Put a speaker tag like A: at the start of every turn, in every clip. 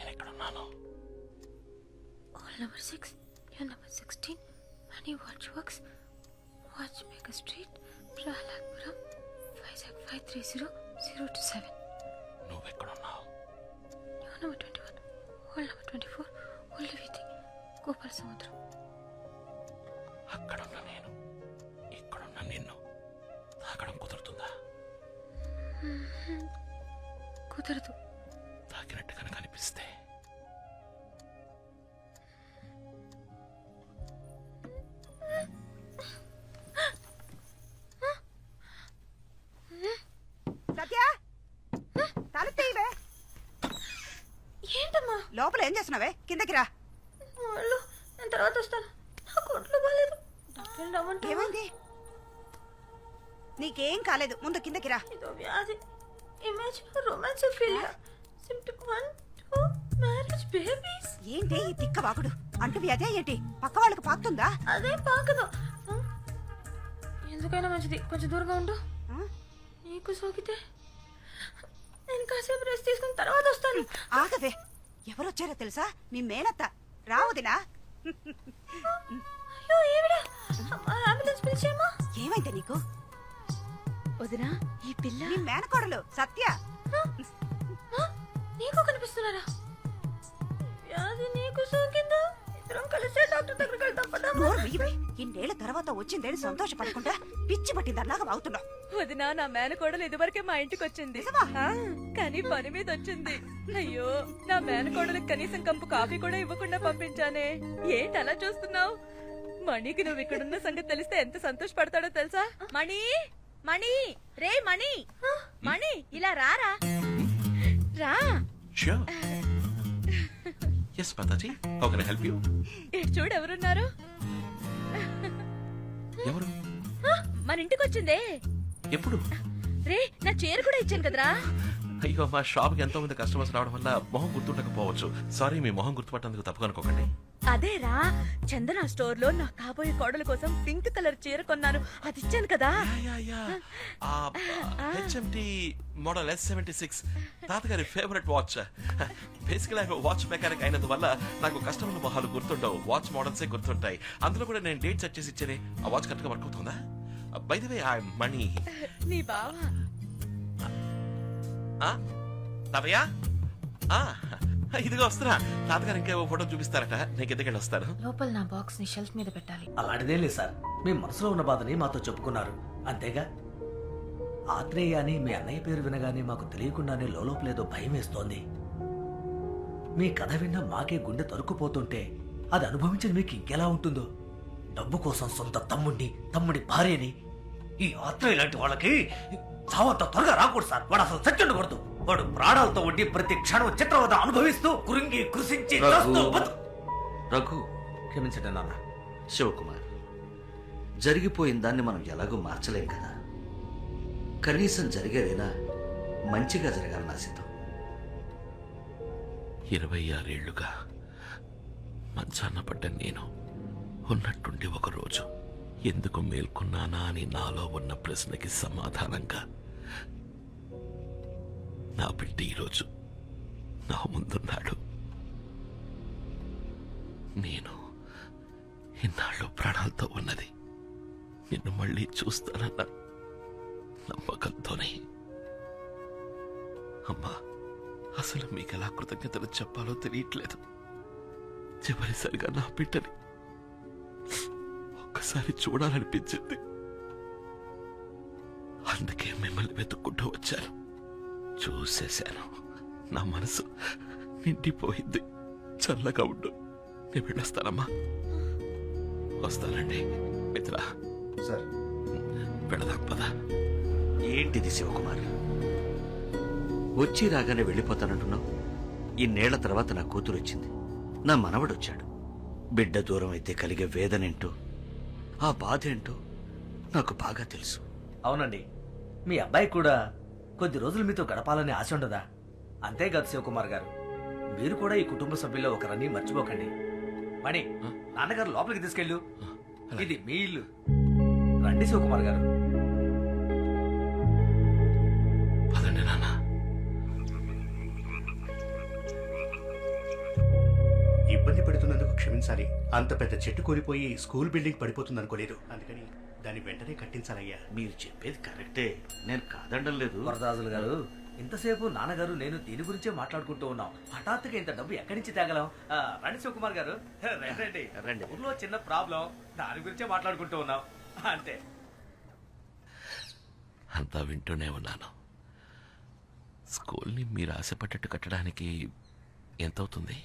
A: నేనెక్కడున్నాను?
B: Hall number 6, Pier number 16, Mani Watch Works, Watchmaker Street, Prahalakpuram, Vizag 530027.
A: నువ్వెక్కడున్నావు?
B: Pier number 21, Hall number 24, Old Viti, Gopal Samudram.
A: అక్కడున్న నేను ఇక్కడున్న నిన్ను తాకడం కుదురుతుందా?
B: కుదరదు.
A: తాకినట్టు కనుక అనిపిస్తే
C: సత్య తల తీయవే.
B: ఏంటమ్మా?
C: లోపల ఏం చేస్తున్నావే? కిందకి రా.
B: వాళ్ళు నేను తర్వాత వస్తాను. నాకు ఒంట్లో బాగాలేదు. డాక్టర్ రమ్మంటే
C: ఏమైంది? నీకేం కాలేదు, ముందు కిందకి రా.
B: ఇదో వ్యాధి. Image romance failure. Symptom 1, 2 marriage babies.
C: ఏంటి ఈ తిక్క వాగుడు? అంటు వ్యాధి ఏంటి? పక్క వాళ్ళకి పాకుతుందా?
B: అదే పాకదు. ఎందుకైనా మంచిది కొంచెం దూరంగా ఉండు. నీకు సోకితే నేను కాసేపు రెస్ట్ తీసుకుని తర్వాత వస్తాను.
C: ఆగవే, ఎవరొచ్చారో తెలుసా? మీ మేనత్త. రావదినా?
B: అయ్యో ఈవిడ. అంబులెన్స్ పిలిచేమా?
C: ఏమైంది నీకు?
B: వదినా, ఈ పిల్ల
C: నీ మేనకోడలు సత్య.
B: నీకు కనిపిస్తున్నారా? వ్యాధి నీకు సోకిందా? ఇద్దరం కలిసే డాక్టర్ దగ్గరికి వెళ్తాం.
C: ఇన్నేళ్ల తర్వాత వచ్చిందేని సంతోషపడకుండా పిచ్చి పట్టిందన్నాగా అవుతున్నావు.
D: వదినా, నా మేనకోడలు ఇదివరకే మా ఇంటికి వచ్చింది, కానీ పని మీద వచ్చింది. అయ్యో, నా మేనకోడలకు కనీసం కంపు కాఫీ కూడా ఇవ్వకుండా పంపించానే. ఏంటి అలా చూస్తున్నావు? మణికి నువ్వు ఇక్కడున్న సంగతి తెలిస్తే ఎంత సంతోషపడతాడో తెలుసా? మణి, మణి, రే మణి, మణి, ఇలా రారా. రా.
A: Yes, Mataji. How can I help you?
D: చూడు ఎవరున్నారు.
A: ఎవరు?
D: మన ఇంటికి వచ్చిందే.
A: ఎప్పుడు?
D: రే, నా చీర కూడా ఇచ్చాను కదరా.
A: అయ్యో, మా షాప్ కి ఎంతో మంది కస్టమర్స్ రావడం వల్ల మొహం గుర్తుండకపోవచ్చు. సారీ, మీ మొహం గుర్తుపట్టేందుకు తప్పుగా అనుకోకండి.
D: అదేరా, చందన స్టోర్ లో నా కాబోయే కోడల కోసం పింక్ కలర్ చీర కొన్నాను, అది ఇచ్చాను కదా.
A: HMT మోడల్ S76 తాతగారి favourite watch. Basically watch mechanic అయినందువల్ల నాకు కస్టమర్ల మొహాలు గుర్తుండవు, వాచ్ మోడల్సే గుర్తుంటాయి. అందులో కూడా నేను డేట్ సెట్ చేసి ఇచ్చేనే. ఆ వాచ్ కరెక్ట్ గా వర్క్ అవుతుందా? By the way, I am Mani.
D: నీ బావా?
A: తాతయ్య, ఇదిగా వస్తున్నా. తాతగారు ఇంకేవో ఫోటో చూపిస్తారట, నేను కిందకెళ్ళి వస్తాను.
B: లోపల నా బాక్స్ ని షెల్ఫ్ మీద పెట్టాలి.
E: అలాంటిదే లేదు సార్, మీ మనసులో ఉన్న బాధని మాతో చెప్పుకున్నారు అంతేగా. ఆత్రేయ అని మీ అన్నయ్య పేరు వినగానే మాకు తెలియకుండానే లోపలేదో భయం వేస్తోంది. మీ కథ విన్నా మాకే గుండె తరుక్కుపోతుంటే అది అనుభవించిన మీకు ఇంకెలా ఉంటుందో. డబ్బు కోసం సొంత తమ్ముడి భార్యని, ఈ ఆత్రేయ లాంటి వాళ్ళకి చావంత త్వరగా రాకూడదు సార్. వాడు అసలు చచ్చుండకూడదు. వాడు ప్రాణాలతో ఉండి ప్రతి క్షణం చిత్రవద అనుభవిస్తూ కురింగి కృషించి
F: రఘు,
E: క్షమించండి నాన్న.
F: శివకుమార్, జరిగిపోయిన దాన్ని మనం ఎలాగో మార్చలేం కదా. కనీసం జరిగేదైనా మంచిగా జరగాలని ఆశిద్దాం.
A: 26 ఏళ్లుగా మంచాన్న పడ్డ నేను ఉన్నట్టుండి ఒకరోజు ఎందుకు మేల్కొన్నానా అని నాలో ఉన్న ప్రశ్నకి సమాధానంగా నా బిడ్డ ఈరోజు నా ముందున్నాడు. నేను ఇన్నాళ్ళు ప్రాణాలతో ఉన్నది నిన్ను మళ్ళీ చూస్తానన్న నమ్మకంతోనే. అమ్మా, అసలు మీకెలా కృతజ్ఞతలు చెప్పాలో తెలియట్లేదు. చివరిసారిగా నా బిడ్డని ఒక్కసారి చూడాలనిపించింది. అందుకే మిమ్మల్ని వెతుక్కుంటూ వచ్చాను. చూసేశాను, నా మనసు నిండిపోయింది. చల్లగా ఉండు, నేను వెళ్ళొస్తానమ్మా. వస్తానండి మిత్ర.
F: సార్,
A: వెళదాం పదా.
F: ఏంటిది శివకుమార్? వచ్చి రాగానే వెళ్ళిపోతానంటున్నావు. ఇన్నేళ్ల తర్వాత నా కూతురు వచ్చింది, నా మనవడొచ్చాడు. బిడ్డ దూరం అయితే కలిగే వేదనేంటో, ఆ బాధ ఏంటో నాకు బాగా తెలుసు.
E: అవునండి, మీ అబ్బాయి కూడా కొద్ది రోజులు మీతో గడపాలని ఆశ ఉండదా? అంతేకాదు శివకుమార్ గారు, మీరు కూడా ఈ కుటుంబ సభ్యుల్లో ఒకరని మర్చిపోకండి. మణి, నాన్నగారు లోపలికి తీసుకెళ్ళు. ఇది మీ ఇల్లు. రండి శివకుమార్ గారు.
A: పదండి నాన్న.
G: ఇబ్బంది పెడుతున్నందుకు క్షమించాలి. అంత పెద్ద చెట్టు కూలిపోయి స్కూల్ బిల్డింగ్ పడిపోతుంది అనుకోలేదు. అందుకని దాన్ని వెంటనే కట్టించాలయ్యా.
F: మీరు చెప్పేది కరెక్టే, నేను కాదనడం లేదు.
E: వరదాజులు గారు, ఇంతసేపు నాన్నగారు నేను దీని గురించే మాట్లాడుకుంటూ ఉన్నాం. హఠాత్తుగా ఇంత డబ్బు ఎక్కడి నుంచి తేగలం? రండి శివకుమార్ గారు, రండి.
F: రండి.
E: ఊర్లో చిన్న ప్రాబ్లం, దాని గురించే మాట్లాడుకుంటూ ఉన్నాం అంతే.
A: అంతా వింటూనే ఉన్నాను. స్కూల్ని మీరు ఆశపడ్డట్టు కట్టడానికి ఎంత అవుతుంది?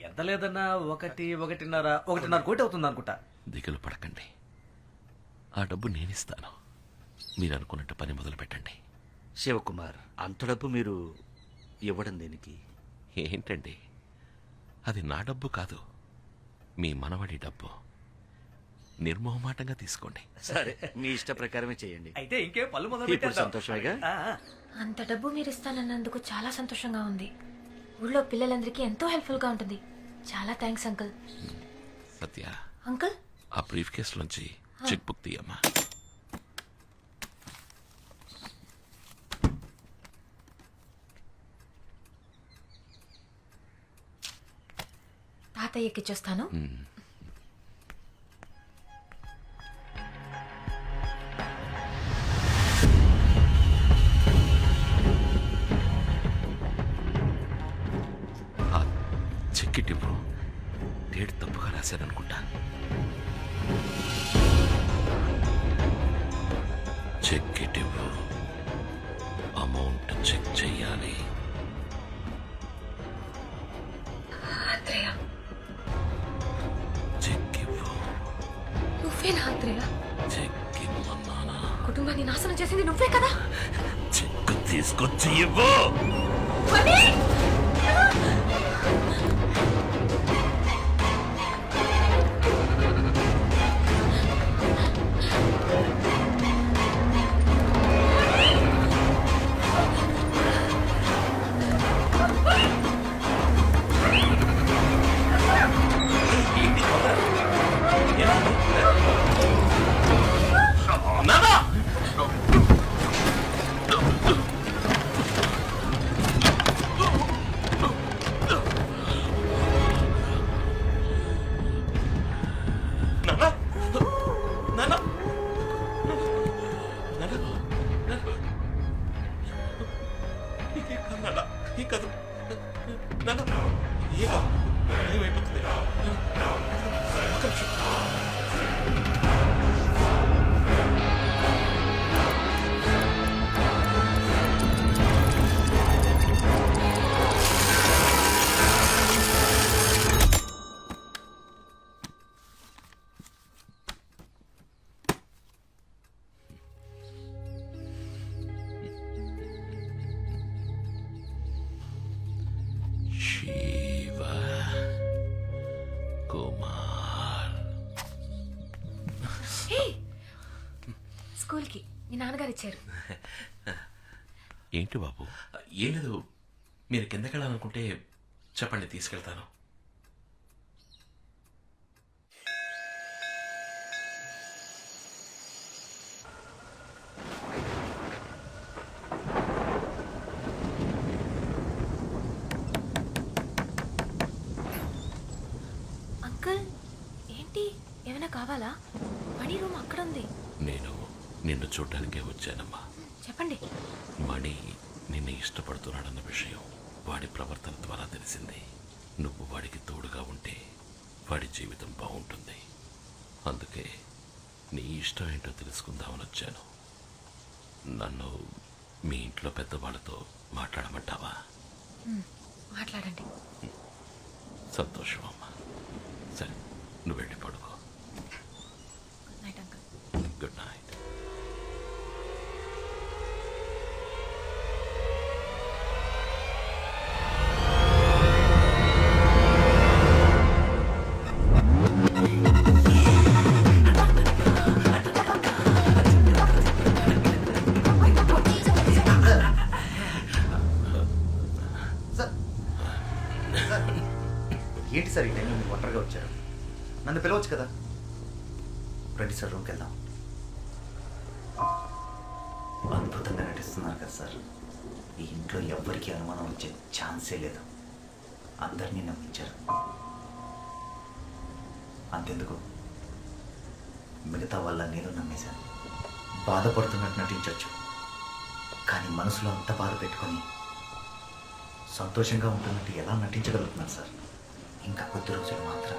E: ఎంత లేదన్నా ఒకటిన్నర కోటి అవుతుంది అనుకుంటా.
A: దిగులు పడకండి, ఆ డబ్బు నేనిస్తాను. మీరు అనుకున్నట్టు పని మొదలు పెట్టండి.
F: శివకుమార్, అంత డబ్బు మీరు ఇవ్వడం దేనికి?
A: ఏంటండి, అది నా డబ్బు కాదు, మీ మనవడి డబ్బు. నిర్మోహమాటంగా తీసుకోండి.
F: సరే, మీ ఇష్ట ప్రకారమే చేయండి.
E: అయితే ఇంకే పళ్ళు మొదలు
F: ఇప్పుడు
E: పెట్టేద్దాం.
F: సంతోషమేగా?
B: అంత డబ్బు మీరు ఇస్తానన్నందుకు చాలా సంతోషంగా ఉంది. ఊళ్ళో పిల్లలందరికీ ఎంతో హెల్ప్ఫుల్గా ఉంటుంది. చాలా థ్యాంక్స్ అంకుల్.
A: సత్య,
B: అంకుల్,
A: ఆ బ్రీఫ్ కేసులోంచి చెక్ బుక్ తీయమ్మా.
B: తాతయ్యకి ఇచ్చొస్తాను.
A: ఆ చెక్ ఇవ్వు. డేట్ తప్పుగా రాశాననుకుంటా. చెక్ ఇవ్వు. అమౌంట్ చెక్ చెయ్యాలి.
B: ఆత్రేయ,
A: చెక్ ఇవ్వు.
B: నువ్వేనా ఆత్రేయ?
A: చెక్ ఇవ్వమన్నానా?
B: కుటుంబాన్ని నాశనం చేసింది నువ్వే కదా?
A: చెక్ తీసుకొచ్చి ఇవ్వు.
B: మణి! శివ కుమార్. స్కూల్కి మీ నాన్నగారు ఇచ్చారు.
A: ఏంటి బాబు? ఏం లేదు, మీరు కిందకి వెళ్ళాలనుకుంటే చెప్పండి, తీసుకెళ్తాను.
B: అంకుల్, ఏంటి ఏమైనా కావాలా? మణి రూమ్ అక్కడ ఉంది.
A: నేను నిన్ను చూడ్డానికే వచ్చానమ్మా.
B: చెప్పండి.
A: మణి నిన్ను ఇష్టపడుతున్నాడన్న విషయం వాడి ప్రవర్తన ద్వారా తెలిసింది. నువ్వు వాడికి తోడుగా ఉంటే వాడి జీవితం బాగుంటుంది. అందుకే నీ ఇష్టం ఏంటో తెలుసుకుందామని వచ్చాను. నన్ను మీ ఇంట్లో పెద్దవాళ్ళతో మాట్లాడమంటావా?
B: మాట్లాడండి.
A: సంతోషం అమ్మా. సరే, నువ్వు వెళ్ళి పడుకో.
B: Good night uncle.
A: Good night.
G: ఏంటి సార్ ఈ టైంలో మీరు ఒంటరిగా వచ్చారు? నన్ను పిలవచ్చు కదా. రండి సార్, రూమ్కి వెళ్దాం. అద్భుతంగా నటిస్తున్నారు కదా సార్. ఈ ఇంట్లో ఎవ్వరికీ అనుమానం వచ్చే ఛాన్సే లేదు. అందరినీ నమ్మించారు.
E: అంతెందుకు మిగతా వాళ్ళ నేను నమ్మేశాను. బాధపడుతున్నట్టు నటించవచ్చు, కానీ మనసులో అంత బాధ పెట్టుకొని సంతోషంగా ఉంటున్నట్టు ఎలా నటించగలుగుతున్నారు సార్? ఇంకా కొద్ది రోజులు మాత్రం